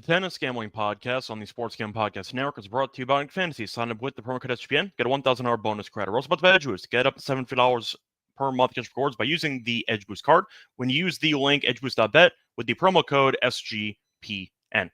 The Tennis Gambling Podcast on the Sports Gambling Podcast Network is brought to you by Fantasy. Sign up with the promo code SGPN. Get a $1,000 bonus credit. We're also about to Edge Boost. Get up to $750 per month cash rewards by using the Edge Boost card. When you use the link edgeboost.bet with the promo code SGPN.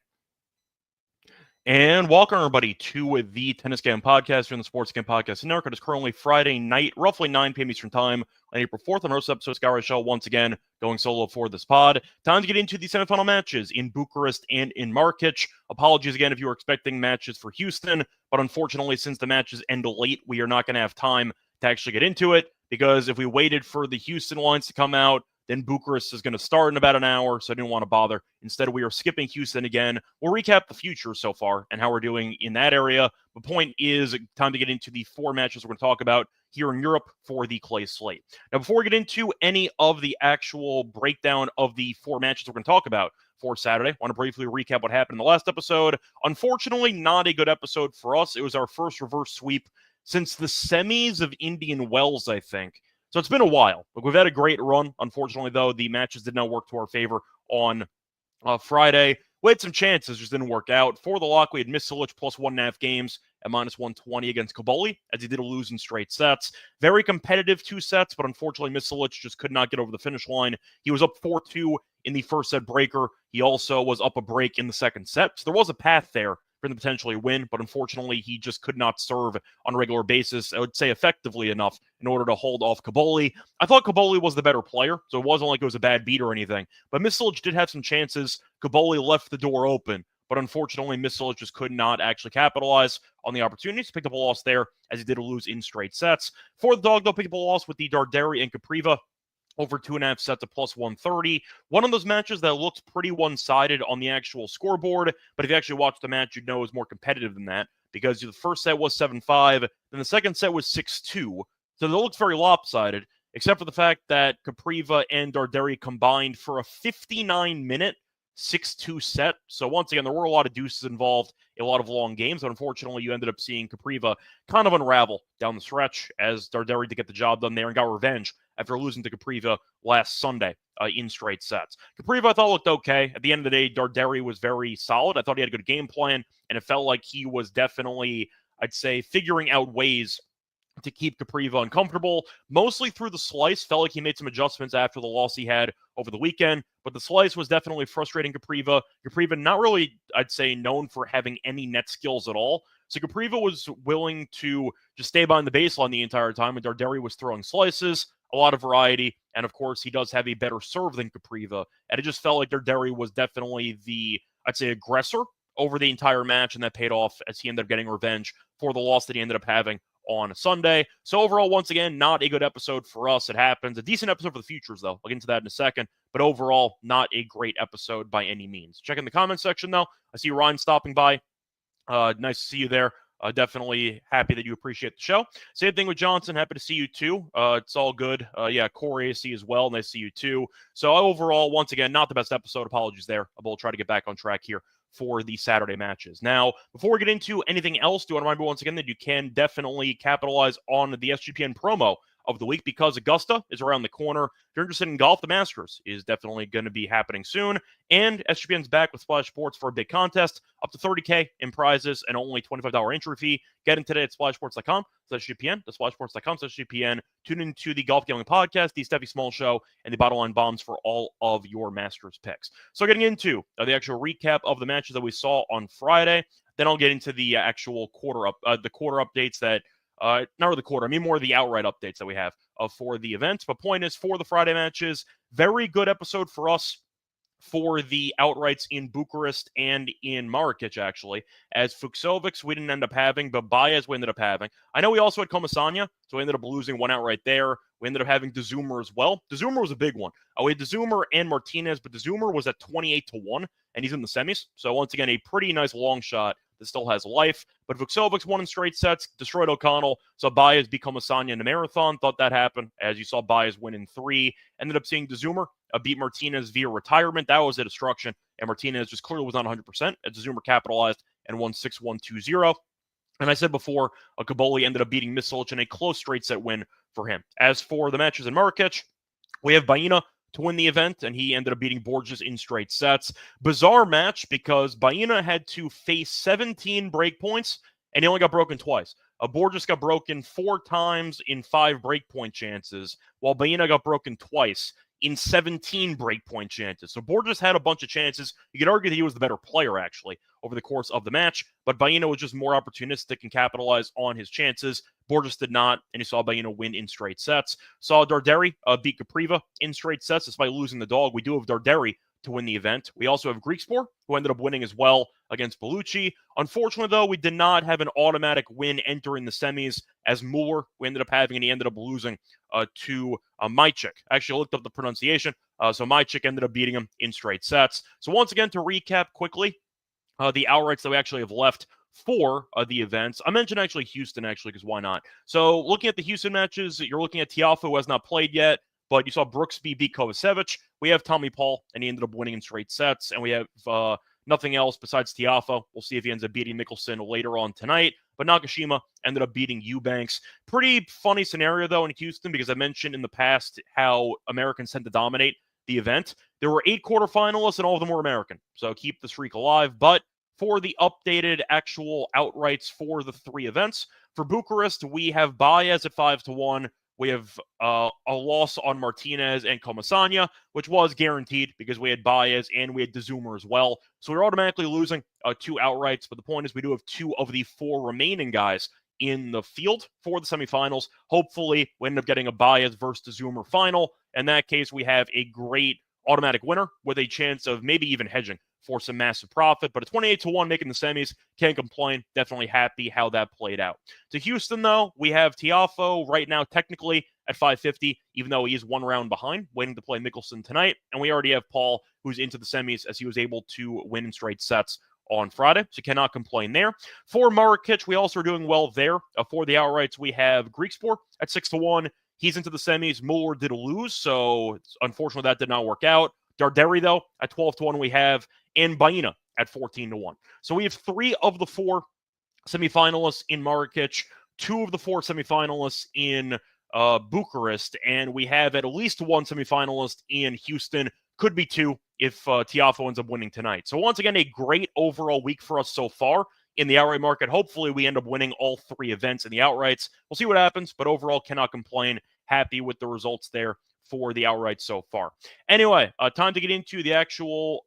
And welcome, everybody, to the Tennis Gambling Podcast here on the Sports Gambling Podcast Network. It is currently Friday night, roughly 9 p.m. Eastern Time on April 4th. On our episode, Scott Reichel once again going solo for this pod. Time to get into the semifinal matches in Bucharest and in Marrakech. Apologies again if you were expecting matches for Houston, but unfortunately, since the matches end late, we are not going to have time to actually get into it, because if we waited for the Houston lines to come out, then Bucharest is going to start in about an hour, so I didn't want to bother. Instead, we are skipping Houston again. We'll recap the future so far and how we're doing in that area. The point is, time to get into the four matches we're going to talk about here in Europe for the clay slate. Now, before we get into any of the actual breakdown of the four matches we're going to talk about for Saturday, I want to briefly recap what happened in the last episode. Unfortunately, not a good episode for us. It was our first reverse sweep since the semis of Indian Wells, I think. So it's been a while. Look, we've had a great run. Unfortunately, though, the matches did not work to our favor on Friday. We had some chances, just didn't work out. For the lock, we had Misilic plus 1.5 games at minus 120 against Kaboli, as he did lose in straight sets. Very competitive 2 sets, but unfortunately, Misilic just could not get over the finish line. He was up 4-2 in the first set breaker. He also was up a break in the second set. So there was a path there for him to potentially win, but unfortunately, he just could not serve on a regular basis, I would say effectively enough, in order to hold off Kaboli. I thought Kaboli was the better player, so it wasn't like it was a bad beat or anything, but Misilic did have some chances. Kaboli left the door open, but unfortunately, Misilic just could not actually capitalize on the opportunities. Picked up a loss there, as he did lose in straight sets. For the dog, though, picked up a loss with the Darderi and Capriva over 2.5 sets at plus 130. One of those matches that looks pretty one-sided on the actual scoreboard, but if you actually watch the match, you'd know it was more competitive than that, because the first set was 7-5, then the second set was 6-2. So it looks very lopsided, except for the fact that Capriva and Darderi combined for a 59-minute 6-2 set. So once again, there were a lot of deuces involved, a lot of long games, but unfortunately, you ended up seeing Capriva kind of unravel down the stretch, as Darderi did get the job done there and got revenge after losing to Capriva last Sunday in straight sets. Capriva, I thought, looked okay. At the end of the day, Darderi was very solid. I thought he had a good game plan, and it felt like he was definitely, I'd say, figuring out ways to keep Capriva uncomfortable, mostly through the slice. Felt like he made some adjustments after the loss he had over the weekend, but the slice was definitely frustrating Capriva. Capriva not really, I'd say, known for having any net skills at all. So Capriva was willing to just stay behind the baseline the entire time, and Darderi was throwing slices, a lot of variety, and of course, he does have a better serve than Capriva, and it just felt like Darderi was definitely the, I'd say, aggressor over the entire match, and that paid off as he ended up getting revenge for the loss that he ended up having on Sunday. So overall, once again, not a good episode for us. It happens. A decent episode for the futures, though. I'll get into that in a second. But overall, not a great episode by any means. Check in the comment section, though. I see Ryan stopping by. Nice to see you there. Definitely happy that you appreciate the show. Same thing with Johnson. Happy to see you too. It's all good. Yeah, Corey, I see as well. Nice to see you too. So overall, once again, not the best episode. Apologies there. I will try to get back on track here for the Saturday matches. Now, before we get into anything else, do I want to remind you once again that you can definitely capitalize on the SGPN promo of the week, because Augusta is around the corner. If you're interested in golf, the Masters is definitely going to be happening soon. And SGPN's back with Splash Sports for a big contest, up to $30K in prizes and only $25 entry fee. Get in today at splashsports.com/SGPN, the splashsports.com/SGPN. Tune into the Golf Gambling Podcast, the Steffi Small Show, and the Bottom Line Bombs for all of your Masters picks. So getting into the actual recap of the matches that we saw on Friday, then I'll get into the actual quarter updates that not really the quarter, I mean more of the outright updates that we have for the events. But point is, for the Friday matches, very good episode for us for the outrights in Bucharest and in Marrakech, actually. As Fucsovics we didn't end up having, but Baez we ended up having. I know we also had Comasanya, so we ended up losing one outright there. We ended up having DeZumer as well. DeZumer was a big one. We had DeZumer and Martinez, but DeZumer was at 28-1, and he's in the semis. So once again, a pretty nice long shot that still has life. But Fucsovics won in straight sets, destroyed O'Connell. So Baez become Asanya in the marathon. Thought that happened, as you saw Baez win in 3. Ended up seeing DeZumer beat Martinez via retirement. That was a destruction. And Martinez just clearly was not 100%. As DeZumer capitalized and won 6-1, 2-0. And I said before, Kaboli ended up beating Misilic in a close straight set win for him. As for the matches in Marrakech, we have Baena to win the event, and he ended up beating Borges in straight sets. Bizarre match because Baena had to face 17 breakpoints, and he only got broken twice. Borges got broken 4 times in 5 breakpoint chances, while Baena got broken twice in 17 breakpoint chances. So Borges had a bunch of chances. You could argue that he was the better player, actually, over the course of the match, but Baena was just more opportunistic and capitalized on his chances. Borges did not, and you saw Baena win in straight sets. Saw Darderi beat Capriva in straight sets despite losing the dog. We do have Darderi to win the event. We also have Greekspor, who ended up winning as well against Bellucci. Unfortunately, though, we did not have an automatic win entering the semis as Mueller, we ended up having, and he ended up losing to Majcik. Actually, I looked up the pronunciation, so Majcik ended up beating him in straight sets. So once again, to recap quickly, the outrights that we actually have left for the events. I mentioned actually Houston, because why not? So looking at the Houston matches, you're looking at Tiafoe, who has not played yet, but you saw Brooksby beat Kovacevic. We have Tommy Paul, and he ended up winning in straight sets, and we have nothing else besides Tiafoe. We'll see if he ends up beating Mickelson later on tonight. But Nakashima ended up beating Eubanks. Pretty funny scenario, though, in Houston, because I mentioned in the past how Americans tend to dominate the event. There were 8 quarterfinalists, and all of them were American. So keep the streak alive. But for the updated actual outrights for the 3 events, for Bucharest, we have Baez at 5-1. We have a loss on Martinez and Comasagna, which was guaranteed because we had Baez and we had De Zoomer as well. So we're automatically losing 2 outrights. But the point is we do have 2 of the 4 remaining guys in the field for the semifinals. Hopefully, we end up getting a Baez versus De Zoomer final. In that case, we have a great automatic winner with a chance of maybe even hedging for some massive profit. But a 28-1 making the semis, can't complain. Definitely happy how that played out. To Houston, though, we have Tiafoe right now technically at 550, even though he is 1 round behind, waiting to play Mickelson tonight. And we already have Paul, who's into the semis as he was able to win in straight sets on Friday, so cannot complain there. For Marrakech, we also are doing well there. For the outrights, we have Greekspor at 6-1. He's into the semis. Mueller did lose, so unfortunately that did not work out. Darderi, though, at 12-1 we have, and Baena at 14-1. So we have 3 of the 4 semifinalists in Marrakech, 2 of the 4 semifinalists in Bucharest, and we have at least 1 semifinalist in Houston. Could be 2 if Tiafoe ends up winning tonight. So once again, a great overall week for us so far in the outright market. Hopefully we end up winning all 3 events in the outrights. We'll see what happens, but overall cannot complain. Happy with the results there for the outright so far. Anyway, time to get into the actual,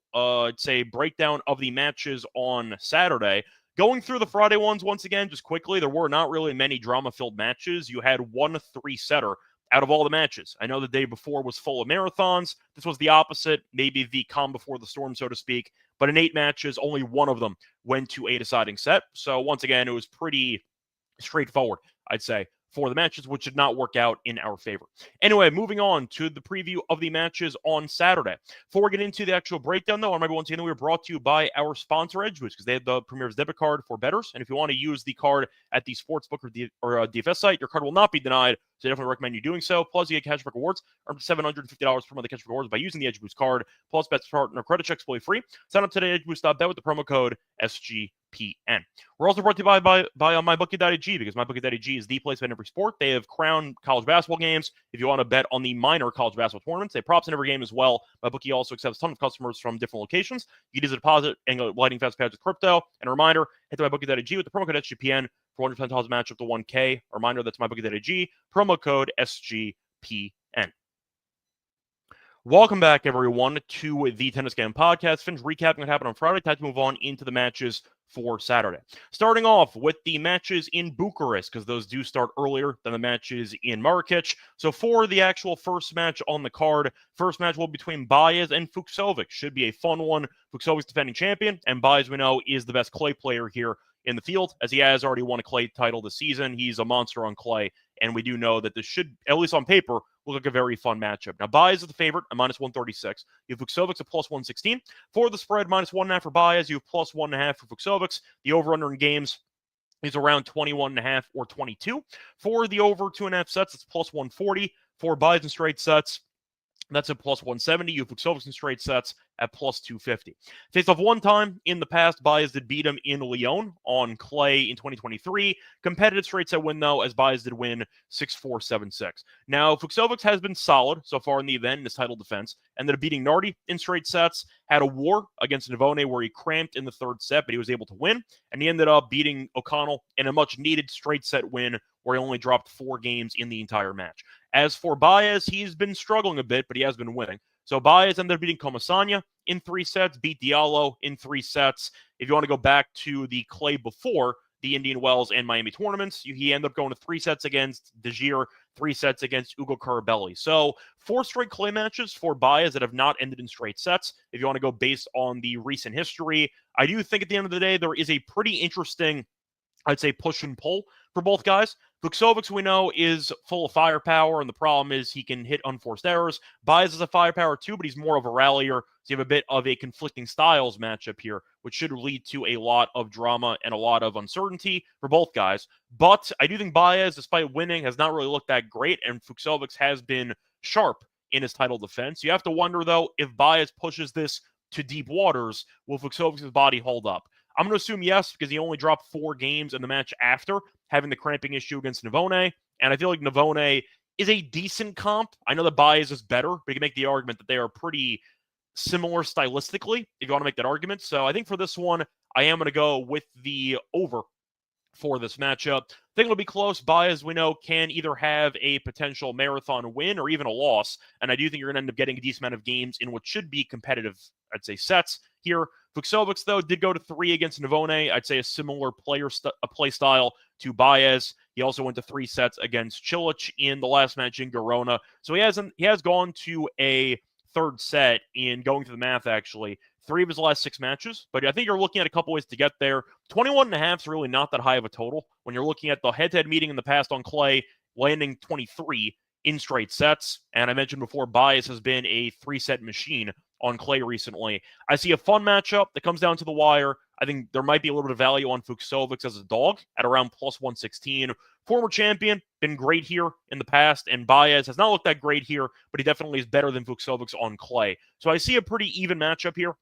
breakdown of the matches on Saturday. Going through the Friday ones once again, just quickly, there were not really many drama-filled matches. You had 1 3-setter out of all the matches. I know the day before was full of marathons. This was the opposite, maybe the calm before the storm, so to speak. But in 8 matches, only 1 of them went to a deciding set. So once again, it was pretty straightforward, I'd say, for the matches, which did not work out in our favor. Anyway, moving on to the preview of the matches on Saturday. Before we get into the actual breakdown, though, I remember once again we were brought to you by our sponsor, EdgeBoost, because they have the Premier's debit card for bettors. And if you want to use the card at the sportsbook or DFS site, your card will not be denied. So I definitely recommend you doing so. Plus, you get cashback rewards, up to $750 per month of cashback rewards by using the EdgeBoost card. Plus, bets partner credit checks fully free. Sign up today at edgeboost.bet with the promo code SGPN. We're also brought to you by MyBookie.ag, because MyBookie.ag is the place to bet in every sport. They have crowned college basketball games. If you want to bet on the minor college basketball tournaments, they have props in every game as well. MyBookie also accepts a ton of customers from different locations. You can use a deposit and go lightning fast pads with crypto. And a reminder, head to MyBookie.ag with the promo code SGPN for 100% deposit match up to 1K. A reminder, that's MyBookie.ag, promo code SGPN. Welcome back, everyone, to the Tennis Game Podcast. Finished recapping what happened on Friday. Time to move on into the matches for Saturday. Starting off with the matches in Bucharest, because those do start earlier than the matches in Marrakech. So for the actual first match on the card, first match will be between Baez and Fucsovics. Should be a fun one. Fucsovics defending champion, and Baez, we know, is the best clay player here in the field, as he has already won a clay title this season. He's a monster on clay, and we do know that this should, at least on paper, look like a very fun matchup. Now, Baez is the favorite at -136. You have Fucsovics at +116. For the spread, -1.5 for Baez. You have +1.5 for Fucsovics. The over-under in games is around 21.5 or 22. For the over 2.5 sets, it's +140. For Baez in straight sets, that's at +170. You have Fucsovics in straight sets at plus 250. Faced off one time in the past, Baez did beat him in Lyon on clay in 2023. Competitive straight set win, though, as Baez did win 6-4, 7-6. Now, Fucsovics has been solid so far in the event in his title defense. Ended up beating Nardi in straight sets, had a war against Navone where he cramped in the third set, but he was able to win, and he ended up beating O'Connell in a much-needed straight set win where he only dropped 4 games in the entire match. As for Baez, he's been struggling a bit, but he has been winning. So Baez ended up beating Comasagna in 3 sets, beat Diallo in 3 sets. If you want to go back to the clay before the Indian Wells and Miami tournaments, he ended up going to 3 sets against De Gere, 3 sets against Ugo Carabelli. So 4 straight clay matches for Baez that have not ended in straight sets. If you want to go based on the recent history, I do think at the end of the day, there is a pretty interesting, I'd say, push and pull for both guys. Fucsovics, we know, is full of firepower, and the problem is he can hit unforced errors. Baez is a firepower too, but he's more of a rallier, so you have a bit of a conflicting styles matchup here, which should lead to a lot of drama and a lot of uncertainty for both guys. But I do think Baez, despite winning, has not really looked that great, and Fucsovics has been sharp in his title defense. You have to wonder, though, if Baez pushes this to deep waters, will Fucsovics' body hold up? I'm going to assume yes, because he only dropped 4 games in the match after having the cramping issue against Navone, and I feel like Navone is a decent comp. I know that Baez is better, but you can make the argument that they are pretty similar stylistically, if you want to make that argument. So I think for this one, I am going to go with the over for this matchup. I think it'll be close. Baez, we know, can either have a potential marathon win or even a loss, and I do think you're going to end up getting a decent amount of games in what should be competitive, I'd say, sets here. Fucsovics, though, did go to 3 against Navone. I'd say a similar play style to Baez. He also went to 3 sets against Cilic in the last match in Girona. So he has gone to a third set in going to the math, actually. 3 of his last 6 matches, but I think you're looking at a couple ways to get there. 21.5 is really not that high of a total when you're looking at the head-to-head meeting in the past on clay, landing 23 in straight sets. And I mentioned before, Baez has been a 3-set machine on clay recently. I see a fun matchup that comes down to the wire. I think there might be a little bit of value on Fucsovics as a dog at around plus 116. Former champion, been great here in the past, and Baez has not looked that great here, but he definitely is better than Fucsovics on clay. So I see a pretty even matchup here.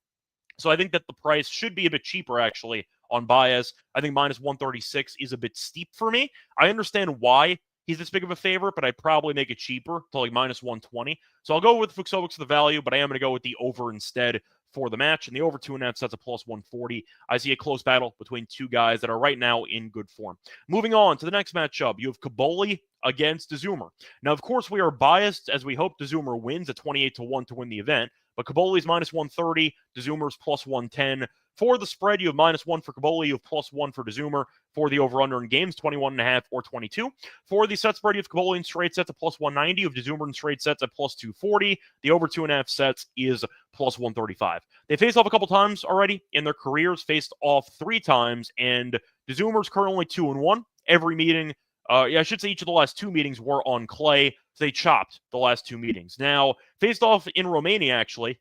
So I think that the price should be a bit cheaper, actually, on Baez. I think minus 136 is a bit steep for me. I understand why he's this big of a favorite, but I'd probably make it cheaper to like minus 120. So I'll go with Fucsovics for the value, but I am going to go with the over instead for the match. And the over 2.5 sets a plus 140. I see a close battle between 2 guys that are right now in good form. Moving on to the next matchup, you have Cobolli against De Zoomer. Now, of course, we are biased as we hope De Zoomer wins at 28-1 to win the event. But Cobolli's minus 130, De Zoomer's plus 110. For the spread, you have minus 1 for Cobolli, you have plus 1 for De Zoomer. For the over-under in games, 21.5 or 22. For the set spread, you have Cobolli in straight sets at plus 190. You have De Zoomer in straight sets at plus 240. The over 2.5 sets is plus 135. They faced off a couple times already in their careers, faced off 3 times, and De Zoomer's currently 2-1. Every meeting, I should say each of the last 2 meetings were on clay. So they chopped the last 2 meetings. Now, faced off in Romania, actually,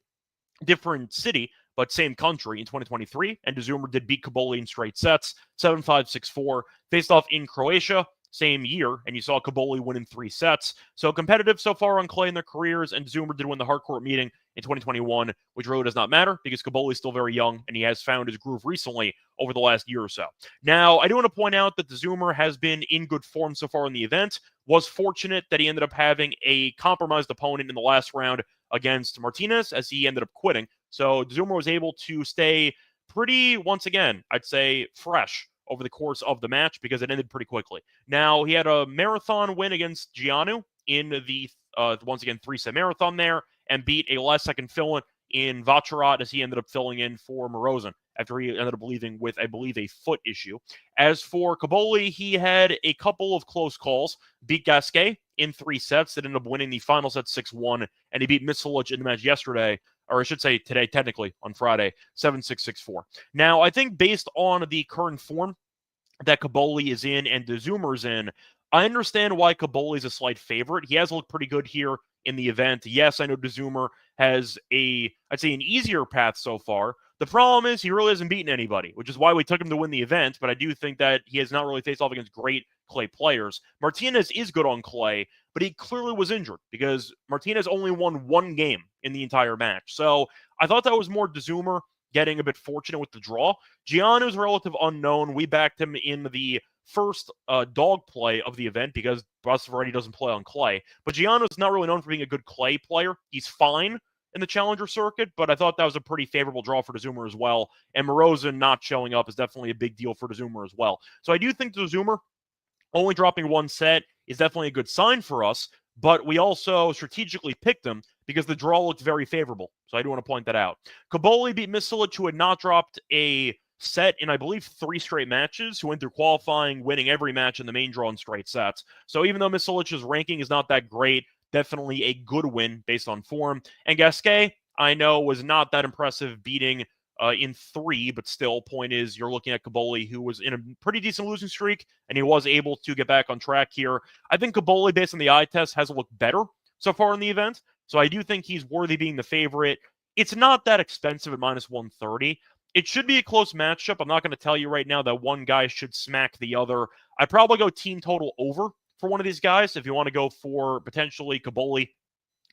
different city, but same country in 2023, and De Zoomer did beat Cobolli in straight sets, 7-5, 6-4. Faced off in Croatia, same year, and you saw Cobolli win in 3 sets. So competitive so far on clay in their careers, and De Zoomer did win the hardcourt meeting in 2021, which really does not matter because Cobolli is still very young, and he has found his groove recently over the last year or so. Now, I do want to point out that De Zoomer has been in good form so far in the event, was fortunate that he ended up having a compromised opponent in the last round against Martinez as he ended up quitting. So De Zoomer was able to stay pretty, once again, I'd say fresh over the course of the match because it ended pretty quickly. Now, he had a marathon win against Gianu in the, once again, 3-set marathon there and beat a last-second fill-in in Vacherat as he ended up filling in for Morozin after he ended up leaving with, I believe, a foot issue. As for Cobolli, he had a couple of close calls, beat Gasquet in 3 sets that ended up winning the final set 6-1, and he beat Misalic in the match yesterday, or I should say today, technically, on Friday, 7-6, 6-4. Now, I think based on the current form that Cobolli is in and De Zoomer's in, I understand why Cobolli is a slight favorite. He has looked pretty good here in the event. Yes, I know De Zoomer has I'd say an easier path so far. The problem is he really hasn't beaten anybody, which is why we took him to win the event, but I do think that he has not really faced off against great clay players. Martinez is good on clay, but he clearly was injured because Martinez only won one game in the entire match. So I thought that was more DeZumer getting a bit fortunate with the draw. Giannu's relative unknown. We backed him in the first dog play of the event because Bucharest doesn't play on clay. But Giannu's not really known for being a good clay player. He's fine in the challenger circuit, but I thought that was a pretty favorable draw for DeZumer as well. And Morozin not showing up is definitely a big deal for DeZumer as well. So I do think DeZumer only dropping one set is definitely a good sign for us, but we also strategically picked him because the draw looked very favorable. So I do want to point that out. Kaboli beat Misilic, who had not dropped a set in, I believe, 3 straight matches, who went through qualifying, winning every match in the main draw in straight sets. So even though Misilic's ranking is not that great, definitely a good win based on form. And Gasquet, I know, was not that impressive beating in 3, but still, point is, you're looking at Kaboli, who was in a pretty decent losing streak, and he was able to get back on track here. I think Kaboli, based on the eye test, has looked better so far in the event, so I do think he's worthy being the favorite. It's not that expensive at minus 130. It should be a close matchup. I'm not going to tell you right now that one guy should smack the other. I'd probably go team total over for one of these guys if you want to go for potentially Kaboli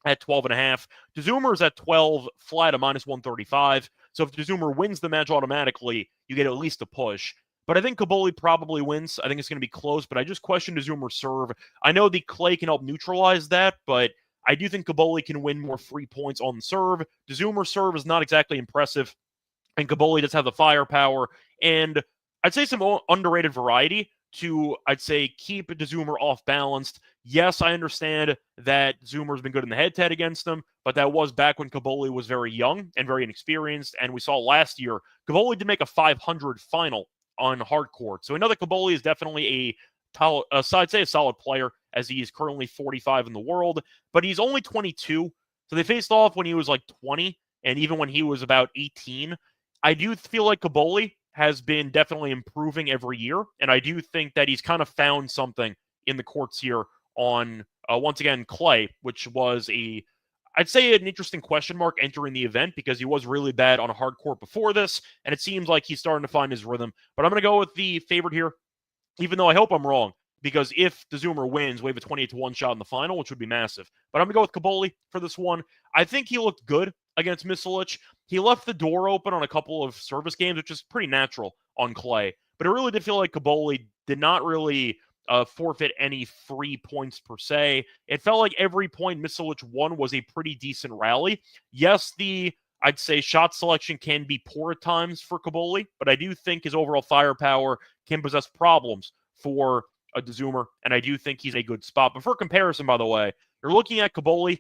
at 12.5. DeZumer's at 12, flat at minus 135. So if DeZumer wins the match automatically, you get at least a push. But I think Kaboli probably wins. I think it's going to be close, but I just question DeZumer's serve. I know the clay can help neutralize that, but I do think Kaboli can win more free points on the serve. DeZumer's serve is not exactly impressive, and Kaboli does have the firepower, and I'd say some underrated variety to, I'd say, keep DeZumer off balanced. Yes, I understand that Zoomer's been good in the head-to-head against him, but that was back when Kaboli was very young and very inexperienced, and we saw last year, Kaboli did make a 500 final on hard court. So I know that Kaboli is definitely I'd say a solid player, as he is currently 45 in the world, but he's only 22. So they faced off when he was like 20, and even when he was about 18. I do feel like Kaboli has been definitely improving every year, and I do think that he's kind of found something in the courts here on, once again, clay, which was I'd say an interesting question mark entering the event because he was really bad on a hard court before this, and it seems like he's starting to find his rhythm. But I'm going to go with the favorite here, even though I hope I'm wrong, because if DeZumer wins, we have a 28-1 shot in the final, which would be massive. But I'm going to go with Kaboli for this one. I think he looked good against Misilic. He left the door open on a couple of service games, which is pretty natural on clay. But it really did feel like Kaboli did not really forfeit any free points per se. It felt like every point Misilic won was a pretty decent rally. Yes, I'd say shot selection can be poor at times for Kaboli, but I do think his overall firepower can possess problems for a DeZumer, and I do think he's a good spot. But for comparison, by the way, you're looking at Kaboli,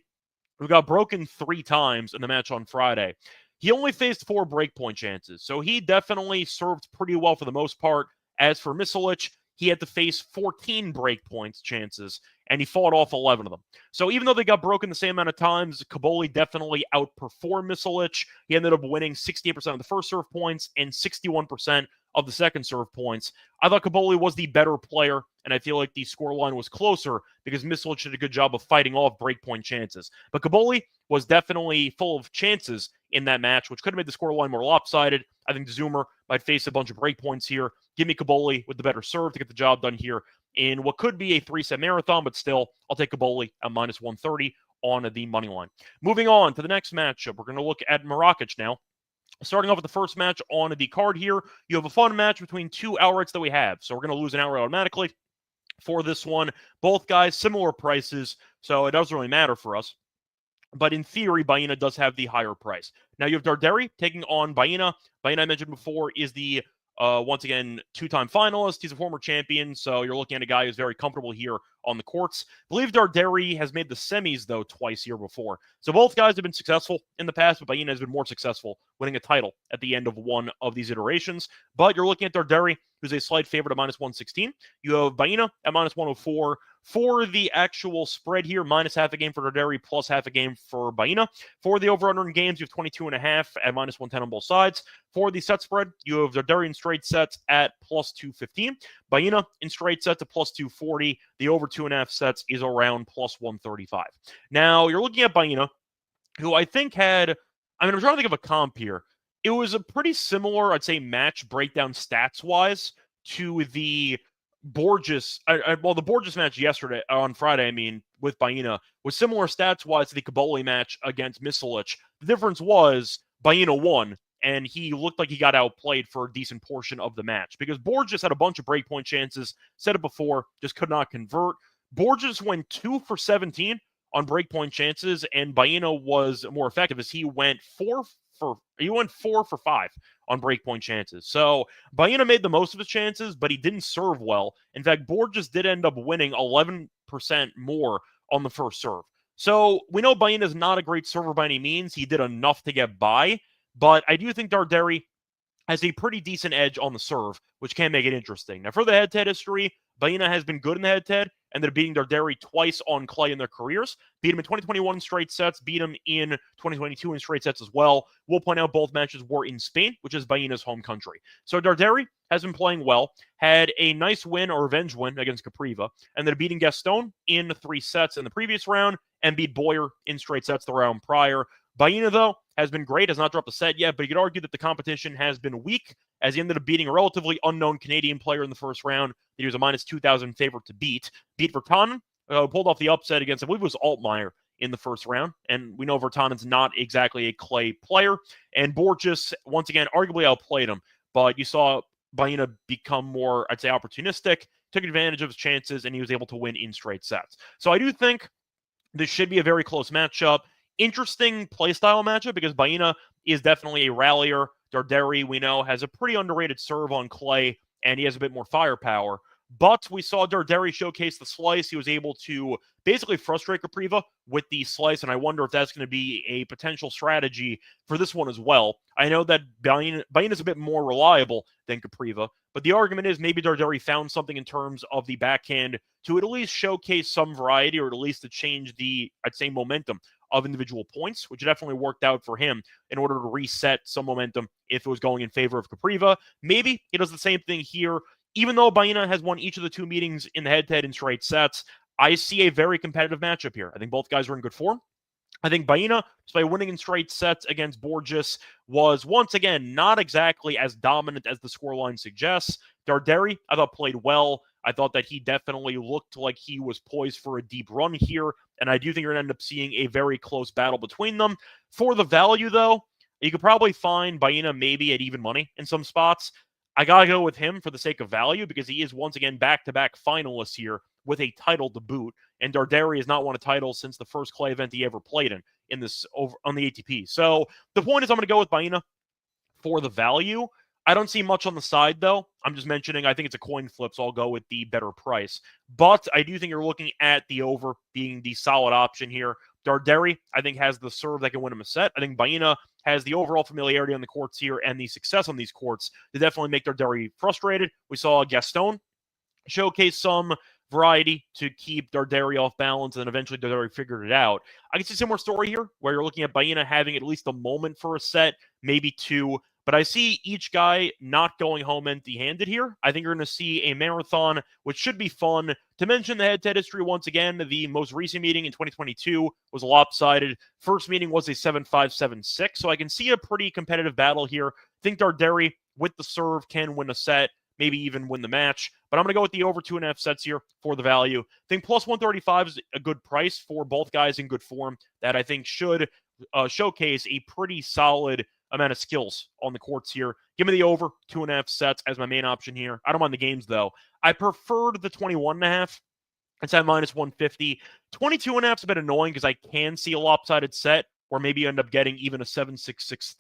who got broken 3 times in the match on Friday. He only faced 4 breakpoint chances, so he definitely served pretty well for the most part. As for Misilic, he had to face 14 breakpoints chances, and he fought off 11 of them. So even though they got broken the same amount of times, Kaboli definitely outperformed Misilic. He ended up winning 68% of the first serve points and 61% of the second serve points. I thought Kaboli was the better player, and I feel like the scoreline was closer because Misilic did a good job of fighting off breakpoint chances. But Kaboli was definitely full of chances in that match, which could have made the scoreline more lopsided. I think DeZumer might face a bunch of breakpoints here. Give me Kaboli with the better serve to get the job done here in what could be a 3-set marathon, but still, I'll take Kaboli at minus 130 on the money line. Moving on to the next matchup, we're going to look at Marrakech now. Starting off with the first match on the card here, you have a fun match between 2 outrights that we have. So we're going to lose an outright automatically for this one. Both guys, similar prices, so it doesn't really matter for us. But in theory, Baena does have the higher price. Now you have Darderi taking on Baena. Baena, I mentioned before, is the, once again, 2-time finalist. He's a former champion, so you're looking at a guy who's very comfortable here on the courts. I believe Darderi has made the semis, though, twice here before. So both guys have been successful in the past, but Baena has been more successful, winning a title at the end of one of these iterations. But you're looking at Darderi, who's a slight favorite at minus 116. You have Baena at minus 104. For the actual spread here, minus half a game for Darderi, plus half a game for Baena. For the over-under in games, you have 22.5 at minus 110 on both sides. For the set spread, you have Darderi in straight sets at plus 215. Baena in straight sets at plus 240. The over 2.5 sets is around plus 135. Now, you're looking at Baena, who I think had, I'm trying to think of a comp here. It was a pretty similar, I'd say, match breakdown stats-wise to the Borges, the Borges match yesterday, on Friday, I mean, with Baena, was similar stats-wise to the Kaboli match against Misalic. The difference was Baena won, and he looked like he got outplayed for a decent portion of the match because Borges had a bunch of breakpoint chances, said it before, just could not convert. Borges went 2 for 17 on breakpoint chances, and Baena was more effective as he went 4 for 5 on breakpoint chances. So Baena made the most of his chances, but he didn't serve well. In fact, Borges did end up winning 11% more on the first serve. So we know Baena is not a great server by any means. He did enough to get by, but I do think Darderi has a pretty decent edge on the serve, which can make it interesting. Now, for the head-to-head history, Baena has been good in the head-to-head, ended up beating Darderi twice on clay in their careers. Beat him in 2021 in straight sets, beat him in 2022 in straight sets as well. We'll point out both matches were in Spain, which is Baena's home country. So Darderi has been playing well, had a nice win or revenge win against Capriva, and then beating Gaston in 3 sets in the previous round, and beat Boyer in straight sets the round prior. Baena, though, has been great, has not dropped a set yet, but you could argue that the competition has been weak as he ended up beating a relatively unknown Canadian player in the first round that he was a minus 2,000 favorite to beat. Beat Virtanen, pulled off the upset against, I believe it was Altmaier in the first round, and we know Virtanen's not exactly a clay player, and Borges, once again, arguably outplayed him, but you saw Baena become more, I'd say, opportunistic, took advantage of his chances, and he was able to win in straight sets. So I do think this should be a very close matchup. Interesting playstyle matchup because Baena is definitely a rallier. Darderi, we know, has a pretty underrated serve on clay, and he has a bit more firepower. But we saw Darderi showcase the slice. He was able to basically frustrate Capriva with the slice, and I wonder if that's going to be a potential strategy for this one as well. I know that Baena is a bit more reliable than Capriva, but the argument is maybe Darderi found something in terms of the backhand to at least showcase some variety, or at least to change the, I'd say, momentum of individual points, which definitely worked out for him in order to reset some momentum if it was going in favor of Capriva. Maybe he does the same thing here. Even though Baena has won each of the 2 meetings in the head-to-head in straight sets, I see a very competitive matchup here. I think both guys are in good form. I think Baena, despite winning in straight sets against Borges, was once again not exactly as dominant as the scoreline suggests. Darderi, I thought, played well. I thought that he definitely looked like he was poised for a deep run here, and I do think you're going to end up seeing a very close battle between them. For the value, though, you could probably find Baena maybe at even money in some spots. I got to go with him for the sake of value because he is once again back-to-back finalists here with a title to boot, and Darderi has not won a title since the first clay event he ever played in this over on the ATP. So the point is I'm going to go with Baena for the value. I don't see much on the side, though. I'm just mentioning I think it's a coin flip, so I'll go with the better price. But I do think you're looking at the over being the solid option here. Darderi, I think, has the serve that can win him a set. I think Baena has the overall familiarity on the courts here and the success on these courts to definitely make Darderi frustrated. We saw Gaston showcase some variety to keep Darderi off balance, and then eventually Darderi figured it out. I can see a similar story here, where you're looking at Baena having at least a moment for a set, maybe 2, but I see each guy not going home empty-handed here. I think you're going to see a marathon, which should be fun. To mention the head-to-head history once again, the most recent meeting in 2022 was lopsided. First meeting was a 7-5, 7-6, so I can see a pretty competitive battle here. I think Darderi, with the serve, can win a set, maybe even win the match. But I'm going to go with the over 2.5 sets here for the value. I think plus 135 is a good price for both guys in good form that I think should showcase a pretty solid amount of skills on the courts here. Give me the over 2.5 sets as my main option here. I don't mind the games, though. I preferred the 21.5. It's at minus 150. 22.5 is a bit annoying because I can see a lopsided set where maybe you end up getting even a 7-6,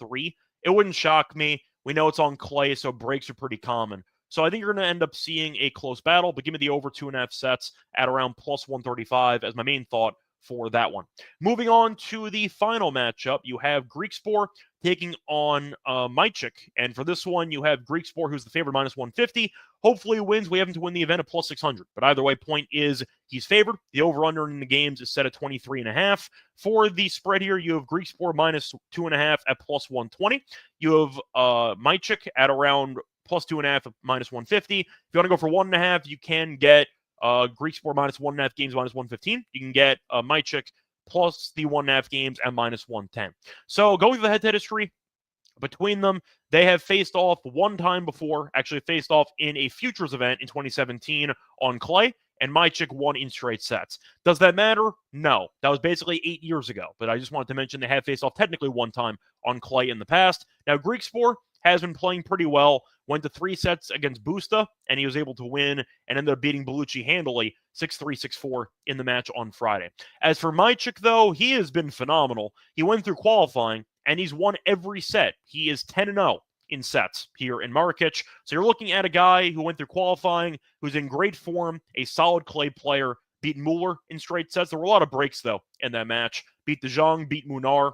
6-3. It wouldn't shock me. We know it's on clay, so breaks are pretty common. So I think you're going to end up seeing a close battle, but give me the over 2.5 sets at around plus 135 as my main thought for that one. Moving on to the final matchup, you have Griekspoor taking on Mychik. And for this one, you have Griekspoor, who's the favorite, minus 150. Hopefully wins. We have him to win the event at plus 600. But either way, point is he's favored. The over-under in the games is set at 23.5. For the spread here, you have Griekspoor minus 2.5 at plus 120. You have Mychik at around plus 2.5 at minus 150. If you want to go for 1.5, you can get Griekspoor minus 1.5 games, minus 115. You can get Mychik plus the 1.5 games at minus 110. So going to the head-to-head history, Between them, they have faced off one time before, actually faced off in a futures event in 2017 on clay, and Mychik won in straight sets. Does that matter? No. That was basically 8 years ago, but I just wanted to mention they have faced off technically one time on clay in the past. Now, Griekspoor has been playing pretty well, went to 3 sets against Busta, and he was able to win and ended up beating Bellucci handily 6-3, 6-4 in the match on Friday. As for Mychik, though, he has been phenomenal. He went through qualifying, and he's won every set. He is 10-0 in sets here in Marrakech. So you're looking at a guy who went through qualifying, who's in great form, a solid clay player, beat Muller in straight sets. There were a lot of breaks, though, in that match. Beat De Jong, beat Munar.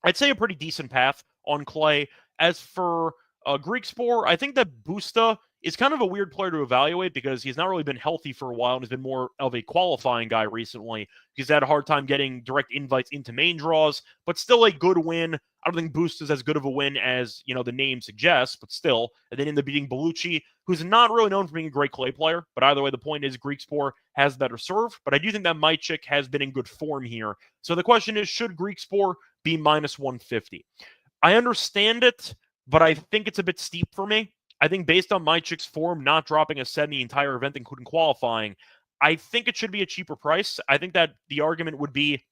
I'd say a pretty decent path on clay. As for Griekspoor, I think that Busta is kind of a weird player to evaluate because he's not really been healthy for a while and has been more of a qualifying guy recently. He's had a hard time getting direct invites into main draws, but still a good win. I don't think Busta's as good of a win as, the name suggests, but still. And then in the beating Bellucci, who's not really known for being a great clay player, but either way, the point is Griekspoor has better serve, but I do think that Mychik has been in good form here. So the question is, should Griekspoor be minus 150? I understand it, but I think it's a bit steep for me. I think based on Mychik's form, not dropping a set in the entire event, including qualifying, I think it should be a cheaper price. I think that the argument would be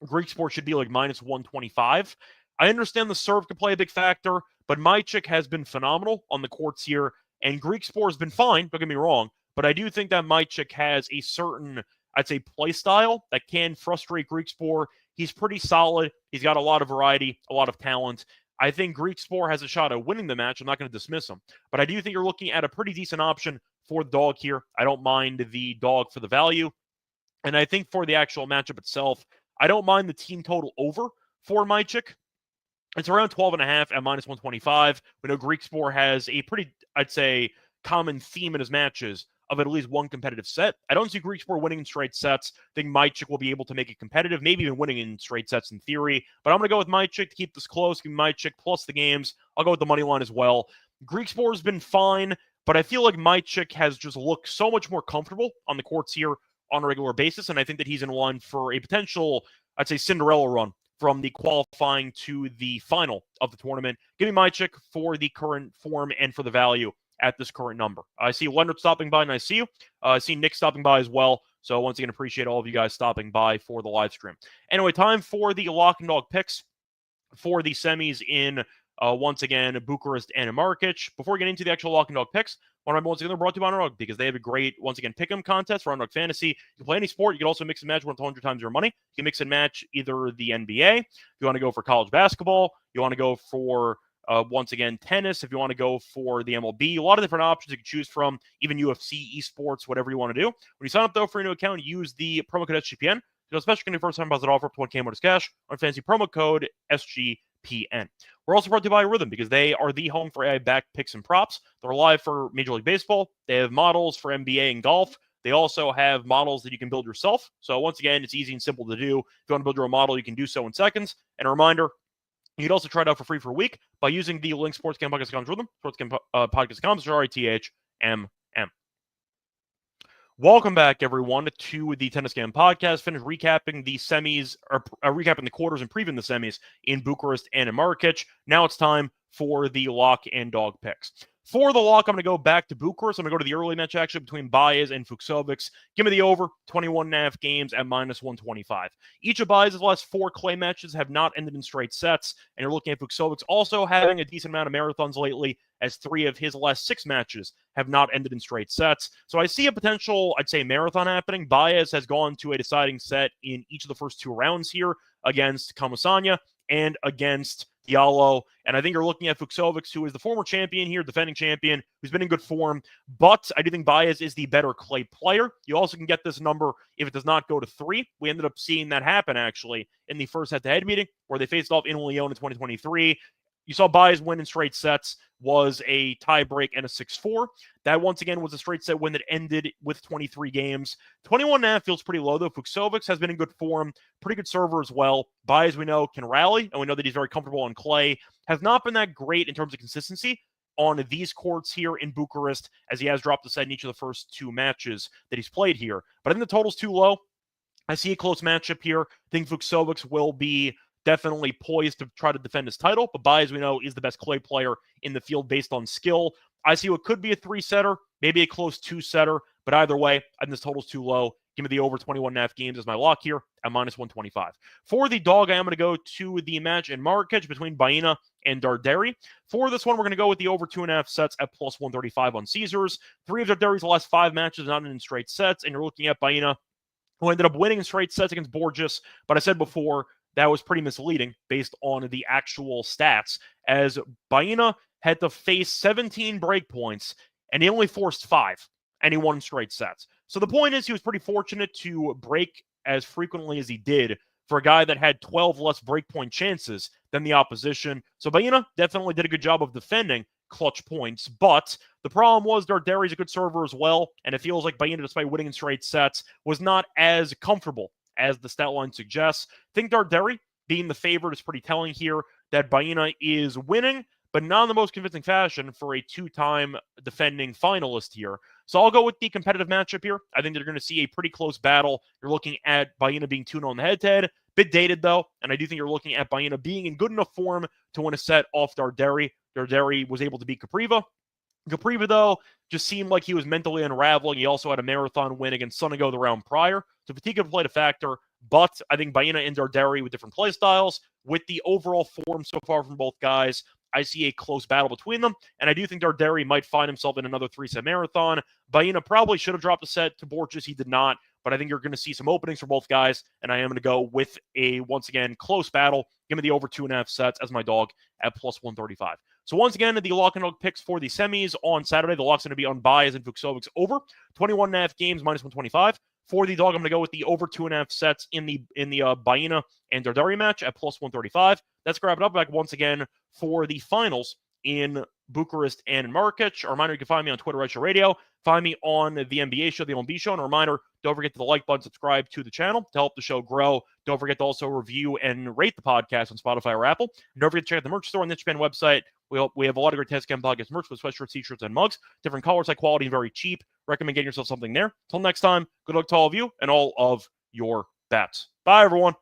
Griekspoor should be like minus 125. I understand the serve could play a big factor, but Mychik has been phenomenal on the courts here, and Griekspoor has been fine, don't get me wrong, but I do think that Mychik has a certain, I'd say, play style that can frustrate Griekspoor. He's pretty solid. He's got a lot of variety, a lot of talent. I think Griekspoor has a shot at winning the match. I'm not going to dismiss him. But I do think you're looking at a pretty decent option for the dog here. I don't mind the dog for the value. And I think for the actual matchup itself, I don't mind the team total over for Mychik. It's around 12.5 at minus 125. We know Griekspoor has a pretty, I'd say, common theme in his matches of at least one competitive set. I don't see Griekspoor winning in straight sets. I think Mychik will be able to make it competitive, maybe even winning in straight sets in theory. But I'm going to go with Mychik to keep this close. Give me Mychik plus the games. I'll go with the money line as well. Griekspoor has been fine, but I feel like Mychik has just looked so much more comfortable on the courts here on a regular basis, and I think that he's in line for a potential, I'd say, Cinderella run from the qualifying to the final of the tournament. Give me Mychik for the current form and for the value at this current number. I see Leonard stopping by, and I see you. I see Nick stopping by as well. So once again, appreciate all of you guys stopping by for the live stream. Anyway, time for the lock and dog picks for the semis in, once again, Bucharest and Marrakech. Before we get into the actual lock and dog picks, once again, they're brought to you by Underdog because they have a great, once again, pick'em contest for Underdog Fantasy. You can play any sport. You can also mix and match 100 times your money. You can mix and match either the NBA. If you want to go for college basketball, you want to go for once again, tennis, if you want to go for the MLB, a lot of different options you can choose from, even UFC, esports, whatever you want to do. When you sign up, though, for a new account, use the promo code SGPN. So especially when you first time deposit offer up to 1K bonus cash on fancy promo code SGPN. We're also brought to you by Rhythm because they are the home for AI-backed picks and props. They're live for Major League Baseball. They have models for NBA and golf. They also have models that you can build yourself. So once again, it's easy and simple to do. If you want to build your own model, you can do so in seconds. And a reminder, you can also try it out for free for a week by using the link sportscampodcast.com with them, sportscampodcast.com, RITHMM. Welcome back, everyone, to the Tennis Game Podcast. Finished recapping the semis, or recapping the quarters and previewing the semis in Bucharest and in Marrakech. Now it's time for the lock and dog picks. For the lock, I'm going to go back to Bucharest. I'm going to go to the early match, actually, between Baez and Fucsovics. Give me the over, 21.5 games at minus 125. Each of Baez's last 4 clay matches have not ended in straight sets, and you're looking at Fucsovics also having a decent amount of marathons lately, as 3 of his last 6 matches have not ended in straight sets. So I see a potential, I'd say, marathon happening. Baez has gone to a deciding set in each of the first 2 rounds here against Kamusanya and against Diallo. And I think you're looking at Fucsovics, who is the former champion here, defending champion, who's been in good form. But I do think Baez is the better clay player. You also can get this number if it does not go to 3. We ended up seeing that happen, actually, in the first head-to-head meeting where they faced off in Lyon in 2023. You saw Baez win in straight sets, was a tie break and a 6-4. That, once again, was a straight set win that ended with 23 games. 21.5 feels pretty low, though. Fucsovics has been in good form, pretty good server as well. Baez, we know, can rally, and we know that he's very comfortable on clay. Has not been that great in terms of consistency on these courts here in Bucharest, as he has dropped a set in each of the first 2 matches that he's played here. But I think the total's too low. I see a close matchup here. I think Fucsovics will be definitely poised to try to defend his title, but Bai, as we know, is the best clay player in the field based on skill. I see what could be a 3-setter, maybe a close 2-setter, but either way, I think this total's too low. Give me the over 21.5 games as my lock here at -125. For the dog, I am going to go to the match in Marrakech between Baena and Darderi. For this one, we're going to go with the over 2.5 sets at +135 on Caesars. 3 of Darderi's last 5 matches not in straight sets, and you're looking at Baena, who ended up winning in straight sets against Borges, but I said before, that was pretty misleading based on the actual stats, as Baena had to face 17 break points, and he only forced 5, and he won straight sets. So the point is, he was pretty fortunate to break as frequently as he did for a guy that had 12 less breakpoint chances than the opposition. So Baena definitely did a good job of defending clutch points, but the problem was Darderi's a good server as well, and it feels like Baena, despite winning in straight sets, was not as comfortable as the stat line suggests. I think Darderi, being the favorite, is pretty telling here that Baena is winning, but not in the most convincing fashion for a 2-time defending finalist here. So I'll go with the competitive matchup here. I think they're going to see a pretty close battle. You're looking at Baena being 2-0 on the head-to-head. Bit dated, though, and I do think you're looking at Baena being in good enough form to win a set off Darderi. Darderi was able to beat Capriva. Capriva, though, just seemed like he was mentally unraveling. He also had a marathon win against Sonego the round prior, so fatigue have played a factor. But I think Baena and Darderi with different play styles, with the overall form so far from both guys, I see a close battle between them, and I do think Darderi might find himself in another 3-set marathon. Baena probably should have dropped a set to Borges. He did not, but I think you're going to see some openings for both guys, and I am going to go with a, once again, close battle. Give me the over 2.5 sets as my dog at +135. So once again, the lock and dog picks for the semis on Saturday. The lock's going to be on Baez and Fuksovic's over 21.5 games -125. For the dog, I'm going to go with the over 2.5 sets in the Baena and Darderi match at +135. Let's grab it up back once again for the finals in Bucharest and in Marrakech. A reminder, you can find me on Twitter, Reichel Radio. Find me on the NBA show, the MLB show. And a reminder, don't forget to the like button, subscribe to the channel to help the show grow. Don't forget to also review and rate the podcast on Spotify or Apple. And don't forget to check out the merch store on the SGPN website. We have a lot of great TSCAM podcast merch with sweatshirts, t-shirts, and mugs. Different colors, high quality, and very cheap. Recommend getting yourself something there. Till next time, good luck to all of you and all of your bets. Bye, everyone.